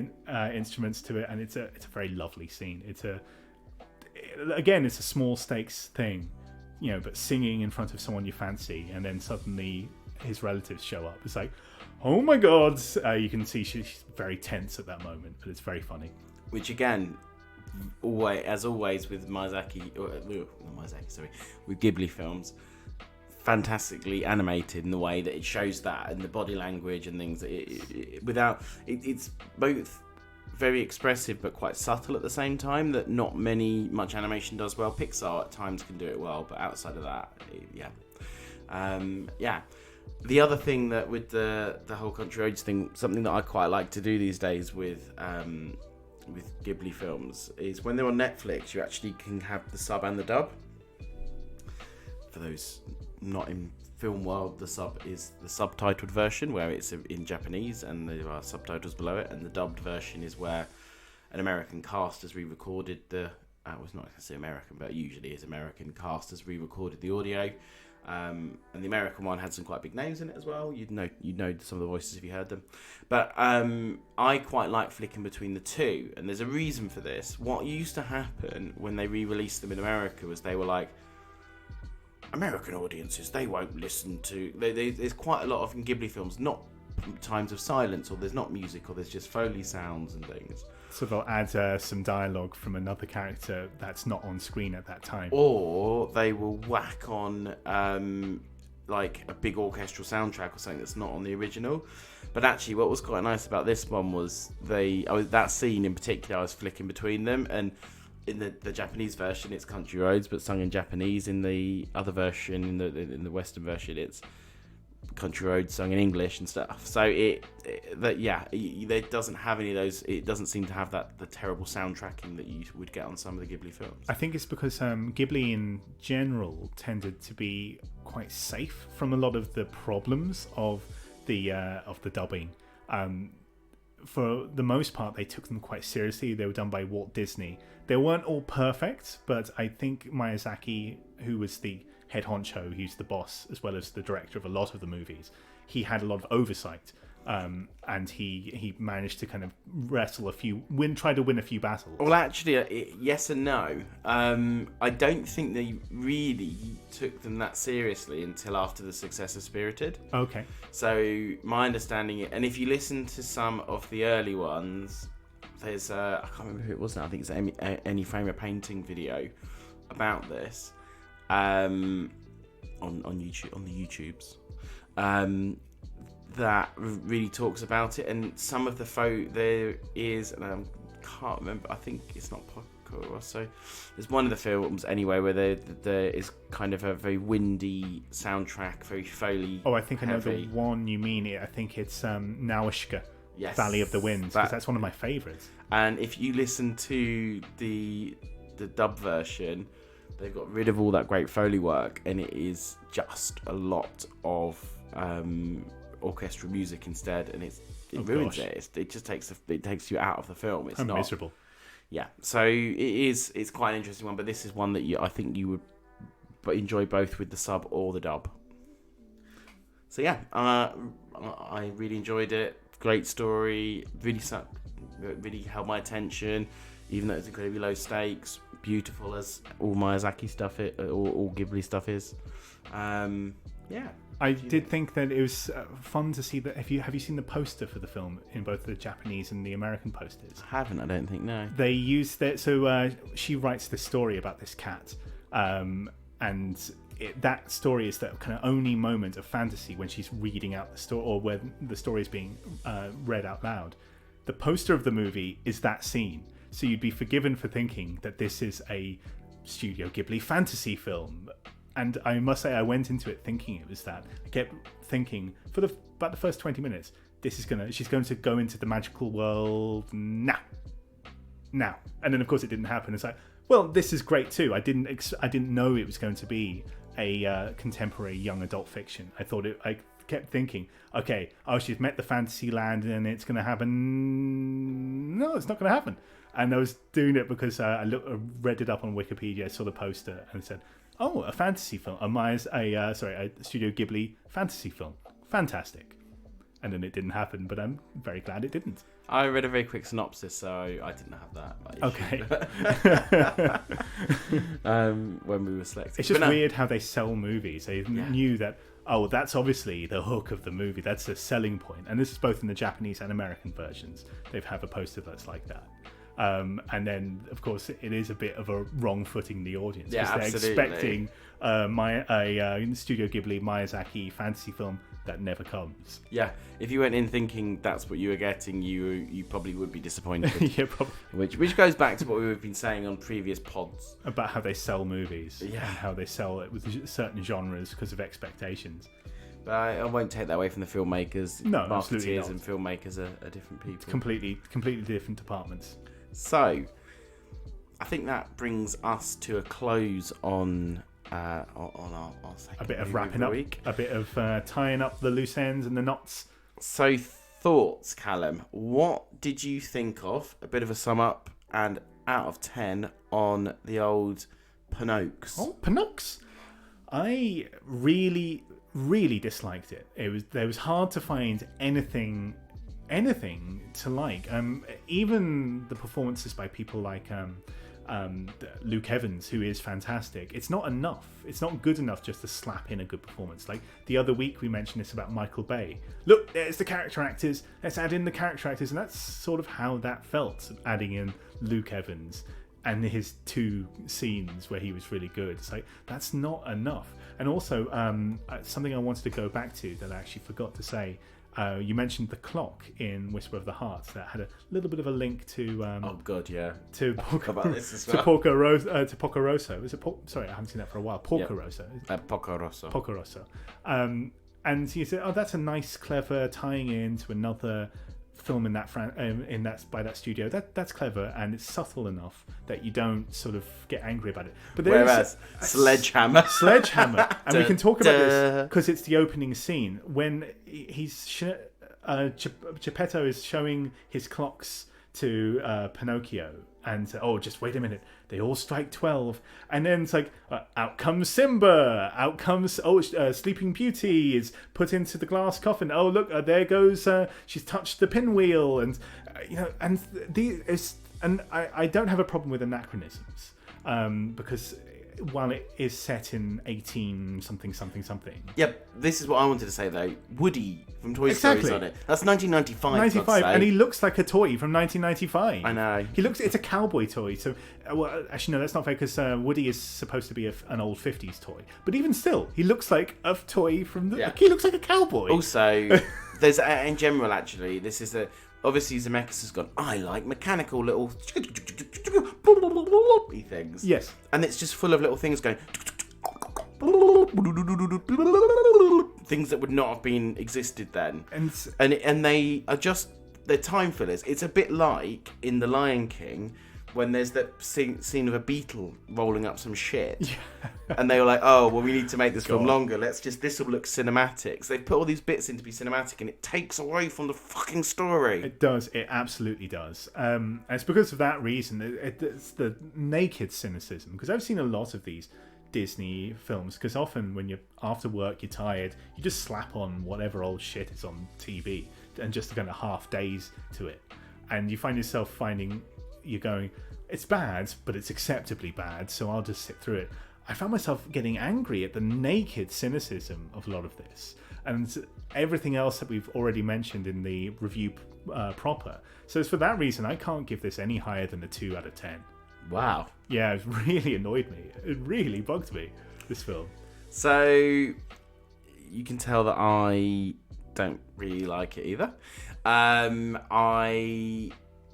instruments to it, and it's a very lovely scene. It's a small stakes thing, but singing in front of someone you fancy, and then suddenly his relatives show up. It's like, oh my god! You can see she's very tense at that moment, but it's very funny. Which again, as always with with Ghibli films, fantastically animated in the way that it shows that, and the body language and things. It's both very expressive but quite subtle at the same time. That not much animation does well. Pixar at times can do it well, but outside of that, The other thing that with the whole Country Roads thing, something that I quite like to do these days with Ghibli films is when they're on Netflix, you actually can have the sub and the dub. For those not in film world, the sub is the subtitled version where it's in Japanese and there are subtitles below it, and the dubbed version is where an American cast has re-recorded I was not going to say American, but usually is American cast has re-recorded the audio. And the American one had some quite big names in it as well. You'd know some of the voices if you heard them. But I quite like flicking between the two, and there's a reason for this. What used to happen when they re-released them in America was they were like, American audiences, they won't listen to... There's quite a lot of in Ghibli films, not times of silence, or there's not music, or there's just Foley sounds and things. So they'll add some dialogue from another character that's not on screen at that time. Or they will whack on like a big orchestral soundtrack or something that's not on the original. But actually, what was quite nice about this one was that scene in particular. I was flicking between them, and in the Japanese version, it's Country Roads, but sung in Japanese. In the other version, in the Western version, it's Country Roads sung in English and stuff. So it doesn't have any of those. It doesn't seem to have the terrible soundtracking that you would get on some of the Ghibli films. I think it's because Ghibli in general tended to be quite safe from a lot of the problems of the dubbing. For the most part, they took them quite seriously. They were done by Walt Disney. They weren't all perfect, but I think Miyazaki, who was the head honcho, who's the boss as well as the director of a lot of the movies, he had a lot of oversight, and he managed to kind of try to win a few battles. Well, actually, yes and no. I don't think they really took them that seriously until after the success of Spirited. Okay. So my understanding, and if you listen to some of the early ones, there's I can't remember who it was now. I think it's Any Frame a Painting video about this. On YouTube, on the YouTubes, that really talks about it, and some of the there is, and I can't remember. I think it's not Porco Rosso. There's one of the films anyway where there is kind of a very windy soundtrack, very Foley. Oh, I think heavy. I know the one you mean. I think it's Nausicaa. Yes, Valley of the Winds, because that's one of my favourites. And if you listen to the dub version, they've got rid of all that great Foley work, and it is just a lot of orchestral music instead, and it ruins it. It just takes you out of the film. It's not miserable. Yeah, so it's quite an interesting one, but this is one that I think you would enjoy both with the sub or the dub. So yeah, I really enjoyed it. Great story, really held my attention, even though it's incredibly low stakes. Beautiful as all Miyazaki stuff, all Ghibli stuff is. Yeah. I did think that it was fun to see that. Have you seen the poster for the film in both the Japanese and the American posters? I haven't, I don't think, no. They used that. So she writes this story about this cat, and that story is the kind of only moment of fantasy when she's reading out the story, or when the story is being read out loud. The poster of the movie is that scene. So you'd be forgiven for thinking that this is a Studio Ghibli fantasy film. And I must say, I went into it thinking it was that. I kept thinking, about the first 20 minutes, she's going to go into the magical world now. And then, of course, it didn't happen. It's like, well, this is great too. I didn't know it was going to be a contemporary young adult fiction. I kept thinking, okay, she's met the fantasy land and it's going to happen. No, it's not going to happen. And I was doing it because I read it up on Wikipedia, saw the poster, and said, "Oh, a fantasy film, a Studio Ghibli fantasy film, fantastic." And then it didn't happen, but I'm very glad it didn't. I read a very quick synopsis, so I didn't have that. Okay. When we were selecting, it's just weird how they sell movies. They knew that. Oh, that's obviously the hook of the movie. That's a selling point, and this is both in the Japanese and American versions. They have a poster that's like that. And then, of course, it is a bit of a wrong footing the audience, because they're expecting a Studio Ghibli Miyazaki fantasy film that never comes. Yeah, if you went in thinking that's what you were getting, you probably would be disappointed. Yeah, probably. Which goes back to what we've been saying on previous pods about how they sell movies, and how they sell it with certain genres because of expectations. But I won't take that away from the filmmakers. No, absolutely not. Marketeers and filmmakers are different people. It's completely different departments. So, I think that brings us to a close on our second a bit of wrapping up, week. A bit of tying up the loose ends and the knots. So, thoughts, Callum? What did you think of? A bit of a sum up and out of 10 on the old Pinocchio. Oh, Pinocchio! I really disliked it. It was hard to find anything to like. Even the performances by people like Luke Evans, who is fantastic. It's not enough. It's not good enough just to slap in a good performance. Like the other week we mentioned this about Michael Bay. Look, there's the character actors. Let's add in the character actors, and that's sort of how that felt. Adding in Luke Evans and his two scenes where he was really good. It's like, that's not enough. And also, something I wanted to go back to that I actually forgot to say. You mentioned the clock in Whisper of the Heart that had a little bit of a link to. Oh God, yeah. To about this as well. To Porco Rosso. Is it? Sorry, I haven't seen that for a while. Porco Rosso. Porco Rosso. Porco Rosso. And you said, "Oh, that's a nice, clever tying in to another film in that by that studio. That's clever, and it's subtle enough that you don't sort of get angry about it." But whereas Sledgehammer, and we can talk about this because it's the opening scene when Geppetto is showing his clocks to Pinocchio. And just wait a minute, they all strike 12. And then it's like, out comes Simba, out comes, Sleeping Beauty is put into the glass coffin. Oh, look, there goes, she's touched the pinwheel. And, I don't have a problem with anachronisms, because while it is set in 18 something. Yep, this is what I wanted to say though. Woody from Toy Story's on it. That's 1995. 95, and he looks like a toy from 1995. I know. It's a cowboy toy. So, actually, no, that's not fair because Woody is supposed to be an old 50s toy. But even still, he looks like a toy from the. Yeah. He looks like a cowboy. Also, there's in general actually. This is a. Obviously, Zemeckis has gone, I like mechanical little things. Yes. And it's just full of little things going... things that would not have been existed then. And they are just... They're time fillers. It's a bit like in The Lion King when there's that scene of a beetle rolling up some shit. Yeah. And they were like, oh, well, we need to make this film longer. This will look cinematic. So they put all these bits in to be cinematic and it takes away from the fucking story. It does. It absolutely does. And it's because of that reason. It's the naked cynicism. Because I've seen a lot of these Disney films. Because often when you're after work, you're tired, you just slap on whatever old shit is on TV and just kind of half days to it. And you find yourself you're going, it's bad, but it's acceptably bad, so I'll just sit through it. I found myself getting angry at the naked cynicism of a lot of this, and everything else that we've already mentioned in the review proper. So it's for that reason I can't give this any higher than a 2 out of 10. Wow. Yeah, it really annoyed me. It really bugged me, this film. So you can tell that I don't really like it either. I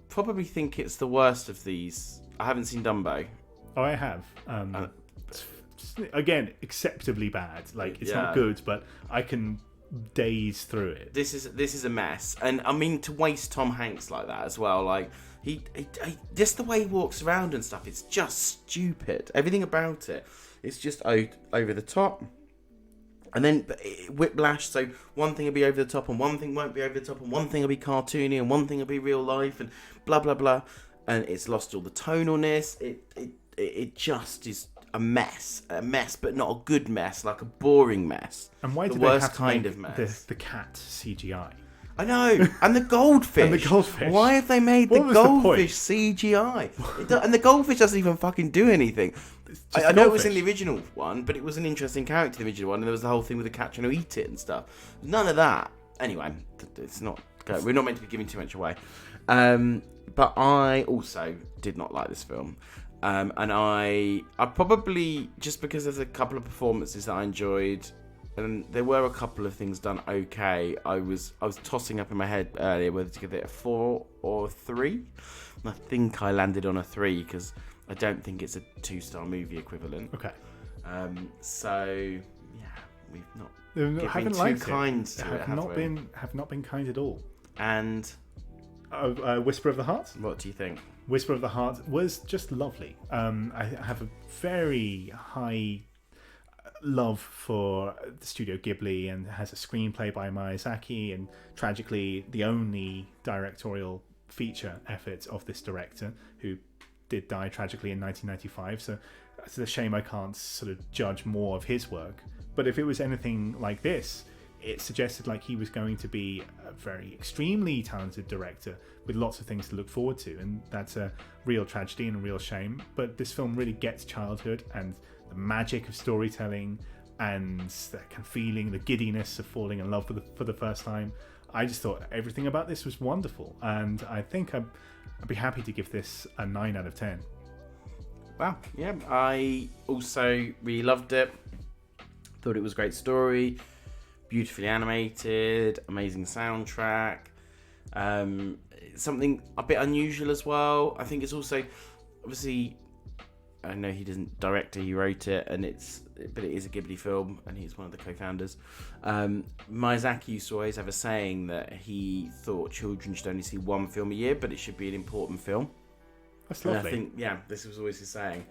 probably think it's the worst of these. I haven't seen Dumbo. Oh, I have. Again, acceptably bad. It's not good, but I can daze through it. This is a mess, and I mean to waste Tom Hanks like that as well. Like he just the way he walks around and stuff. It's just stupid. Everything about it. It's just over the top. And then whiplash, so one thing will be over the top and one thing won't be over the top and one thing will be cartoony and one thing will be real life and blah, blah, blah. And it's lost all the tonalness. It just is a mess, but not a good mess, like a boring mess. And why the did they worst have to kind make of mess? The cat CGI? I know, and the goldfish. Why have they made the goldfish CGI? And the goldfish doesn't even fucking do anything. I know it was in the original one, but it was an interesting character in the original one, and there was the whole thing with the cat trying to eat it and stuff. None of that. Anyway, it's not. We're not meant to be giving too much away. But I also did not like this film, and I probably, just because there's a couple of performances that I enjoyed. And there were a couple of things done okay. I was tossing up in my head earlier whether to give it a 4 or a 3. And I think I landed on a 3 because I don't think it's a 2-star movie equivalent. Okay. So yeah, we've not been too kind to it. Have not been kind at all. And Whisper of the Heart. What do you think? Whisper of the Heart was just lovely. I have a very high love for the studio Ghibli, and has a screenplay by Miyazaki, and tragically the only directorial feature effort of this director, who did die tragically in 1995. So it's a shame I can't sort of judge more of his work. But if it was anything like this, it suggested like he was going to be a very extremely talented director with lots of things to look forward to, and that's a real tragedy and a real shame. But this film really gets childhood and the magic of storytelling and that kind of feeling, the giddiness of falling in love for the first time. I just thought everything about this was wonderful, and I think I'd be happy to give this a 9 out of 10. Wow, yeah, I also really loved it. Thought it was a great story, beautifully animated, amazing soundtrack. Something a bit unusual as well. I think it's also, obviously, I know he doesn't direct it, he wrote it, but it is a Ghibli film, and he's one of the co-founders. Miyazaki used to always have a saying that he thought children should only see one film a year, but it should be an important film. That's lovely. And I think, this was always his saying.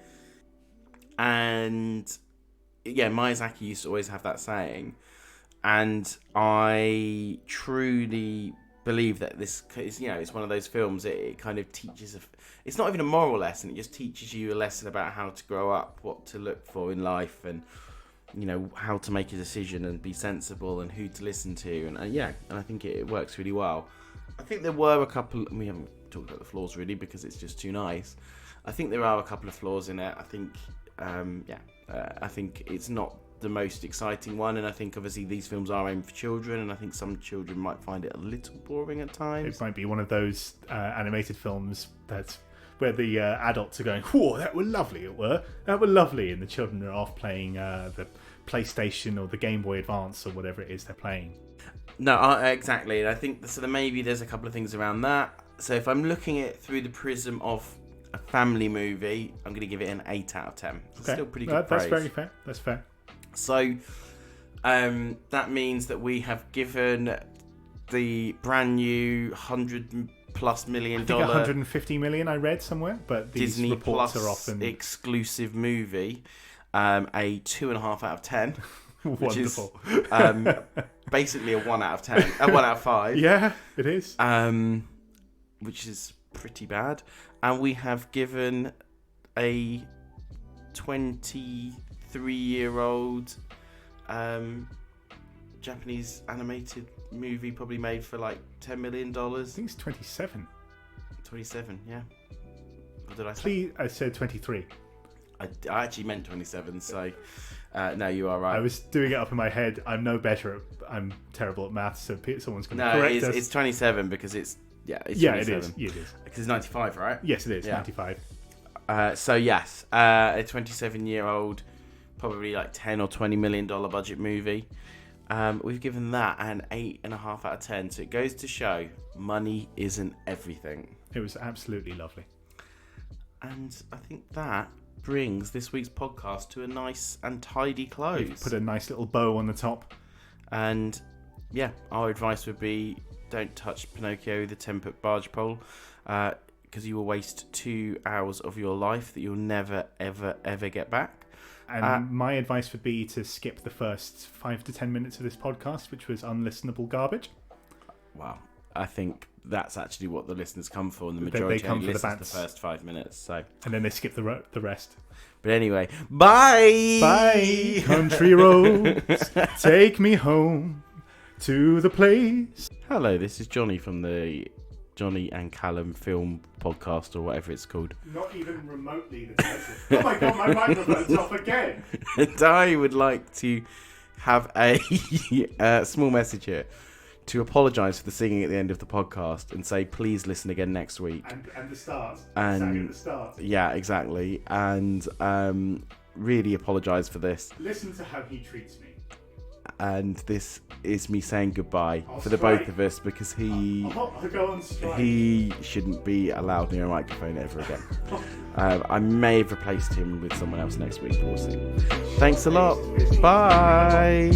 And Miyazaki used to always have that saying, and I truly believe that this is, it's one of those films. It kind of teaches. It's not even a moral lesson. It just teaches you a lesson about how to grow up, what to look for in life, and how to make a decision and be sensible, and who to listen to, and I think it works really well. I think there were a couple. We haven't talked about the flaws really because it's just too nice. I think there are a couple of flaws in it. I think. I think it's not the most exciting one, and I think obviously these films are aimed for children, and I think some children might find it a little boring at times. It might be one of those animated films where the adults are going, "Whoa, that were lovely! That were lovely," and the children are off playing the PlayStation or the Game Boy Advance or whatever it is they're playing. No, exactly. And I think so. Maybe there's a couple of things around that. So if I'm looking at it through the prism of a family movie, I'm going to give it an 8 out of 10. It's still pretty good praise. That's very fair. That's fair. So that means that we have given the brand new $100+ million, I think 150 million I read somewhere, but these Disney reports Plus are often exclusive movie a 2.5 out of 10. Which wonderful. Is basically a 1 out of 10, a 1 out of 5. Yeah, it is. Which is pretty bad. And we have given a 23-year-old Japanese animated movie, probably made for like $10 million. I think it's 27. 27, yeah. What did I say? Please, I said 23. I actually meant 27, so no, you are right. I was doing it up in my head. I'm no better. I'm terrible at maths, so someone's going to correct us. It's 27 because it's 27. Yeah, it is. Because it's 95, right? Yes, it is. Yeah. 95. So yes, a 27-year-old, probably like $10 or $20 million budget movie. We've given that an 8.5 out of 10. So it goes to show money isn't everything. It was absolutely lovely. And I think that brings this week's podcast to a nice and tidy close. We've put a nice little bow on the top. And our advice would be, don't touch Pinocchio, the 10-foot barge pole, because you will waste 2 hours of your life that you'll never, ever, ever get back. And my advice would be to skip the first 5 to 10 minutes of this podcast, which was unlistenable garbage. Wow. I think that's actually what the listeners come for, and the majority they come for the first 5 minutes. So, and then they skip the rest. But anyway, bye! Bye! Country roads, take me home to the place. Hello, this is Johnny from the Johnny and Callum Film Podcast, or whatever it's called. Not even remotely the title. Oh my god, my microphone's off again! And I would like to have a small message here to apologise for the singing at the end of the podcast and say please listen again next week. And the start. And sang at the start. Yeah, exactly. And really apologise for this. Listen to how he treats me. And this is me saying goodbye I'll for the strike. both of us, because he I'll go on strike. he shouldn't be allowed near a microphone ever again. I may have replaced him with someone else next week, but we'll see. Thanks a lot. Bye.